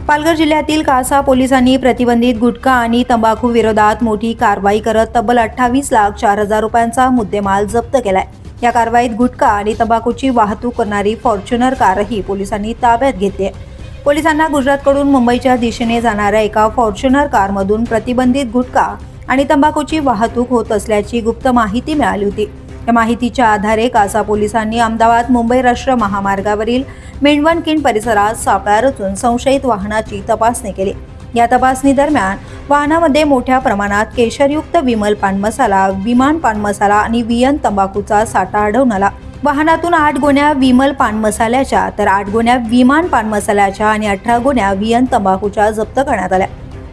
पालघर जिल्ह्यातील कासा पोलिसांनी प्रतिबंधित गुटखा आणि तंबाखू विरोधात मोठी कारवाई करत तब्बल 28,04,000 रुपयांचा मुद्देमाल जप्त केलाय। या कारवाईत गुटखा आणि तंबाखूची वाहतूक करणारी फॉर्च्युनर कारही पोलिसांनी ताब्यात घेतली आहे। पोलिसांना गुजरातकडून मुंबईच्या दिशेने जाणाऱ्या एका फॉर्च्युनर कारमधून प्रतिबंधित गुटखा आणि तंबाखूची वाहतूक होत असल्याची गुप्त माहिती मिळाली होती। या माहितीच्या आधारे कासा पोलिसांनी अहमदाबाद मुंबई राष्ट्रीय महामार्गावरील मेंढवणखिंड परिसरात सापळा रचून संशयित वाहनाची तपासणी केली। या तपासणी दरम्यान वाहनामध्ये मोठ्या प्रमाणात केशरयुक्त विमल पान मसाला, विमान पान मसाला आणि वियन तंबाखूचा साठा आढळून आला। वाहनातून 8 गोण्या विमल पान मसाल्याच्या तर 8 गोण्या विमान पान मसाल्याच्या आणि 18 गोण्या वियन तंबाखूच्या जप्त करण्यात आल्या।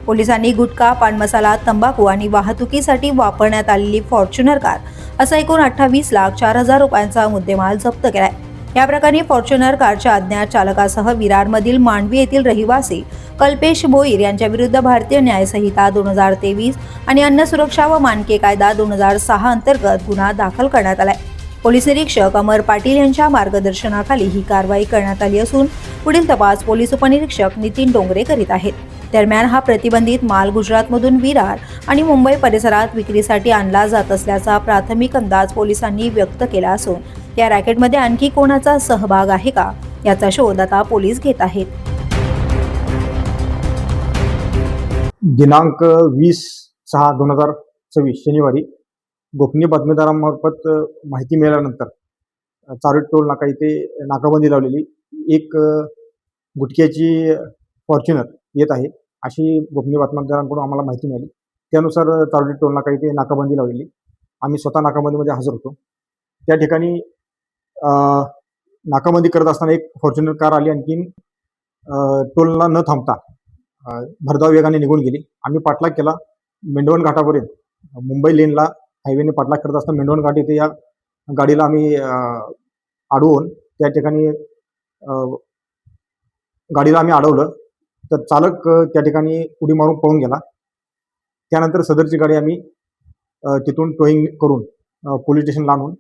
पोलिसांनी गुटखा, पान मसाला, तंबाखू आणि वाहतुकीसाठी वापरण्यात आलेली फॉर्च्युनर कार असा एकूण 28,04,000 रुपयांचा मुद्देमाल जप्त केलाय। या प्रकरणी फॉर्च्युनर कारच्या अज्ञात चालकासह विरारमधील मांडवी येथील रहिवासी कल्पेश भोईर यांच्या विरुद्ध भारतीय न्याय संहिता 2023 आणि अन्न सुरक्षा व मानके कायदा 2006 अंतर्गत गुन्हा दाखल करण्यात आलाय। पोलीस निरीक्षक अमर पाटील यांच्या मार्गदर्शनाखाली ही कारवाई करण्यात आली असून पुढील तपास पोलीस उपनिरीक्षक नितीन डोंगरे करीत आहेत। दरम्यान हा प्रतिबंधित माल गुजरातमधून विरार आणि मुंबई परिसरात विक्रीसाठी आणला जात असल्याचा प्राथमिक अंदाज पोलिसांनी व्यक्त केला असून या रॅकेटमध्ये आणखी कोणाचा सहभाग आहे का याचा शोध आता पोलीस घेत आहेत। दिनांक 20/6/2024 शनिवारी गोपनीय बातमीदारांमार्फत माहिती मिळाल्यानंतर चारोट टोल नाका इथे नाकाबंदी लावलेली एक गुटख्याची फॉर्च्युनर येत आहे अशी गोपनीय बातमीदारांकडून आम्हाला माहिती मिळाली। त्यानुसार चारोट टोल नाका इथे नाकाबंदी लावलेली। आम्ही स्वतः नाकाबंदीमध्ये हजर होतो। त्या ठिकाणी नाकाबंदी करत असताना एक फॉर्च्युनर कार आली, आणखीन टोलला न थांबता भरधाव वेगाने निघून गेली। आम्ही पाठलाग केला मेंढवण घाटापर्यंत, मुंबई लेनला हायवेने पाठलाग करत असताना मेंढवण घाट इथे या गाडीला आम्ही अडवून त्या ठिकाणी गाडीला आम्ही अडवलं तर चालक त्या ठिकाणी उडी मारून पळून गेला। त्यानंतर सदरची गाडी आम्ही तिथून टोईंग करून पोलीस स्टेशनला आणून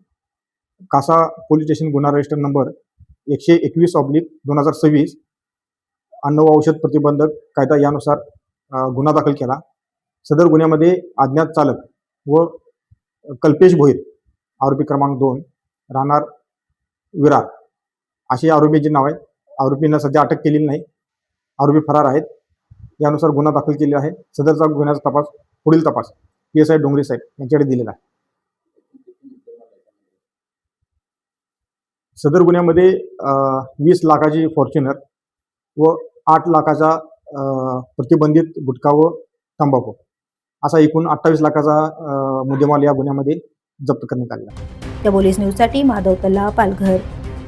कासा पोलीस स्टेशन गुन्हा रजिस्टर नंबर 121/2026 अन्न व औषध प्रतिबंधक कायदा यानुसार गुन्हा दाखल केला। सदर गुन्ह्यामध्ये अज्ञात चालक व कल्पेश भोईर आरोपी क्रमांक 2 राहणार विरार असे आरोपीचे नाव आहे। आरोपींना सध्या अटक केलेली नाही, आरोपी फरार आहेत। यानुसार गुन्हा दाखल केलेला आहे। सदरचा गुन्ह्याचा तपास पुढील तपास PSI डोंगरे साहेब यांच्याकडे दिलेला आहे। सदर गुन्ह्यामध्ये 20 लाखाची फॉर्च्युनर व 8 लाखाचा प्रतिबंधित गुटखा व तंबाखू असा एकूण 28 लाखाचा मुद्देमाल या गुन्ह्यामध्ये जप्त करण्यात आलेला आहे। त्या पोलीस न्यूजसाठी माधव तल्ला, पालघर।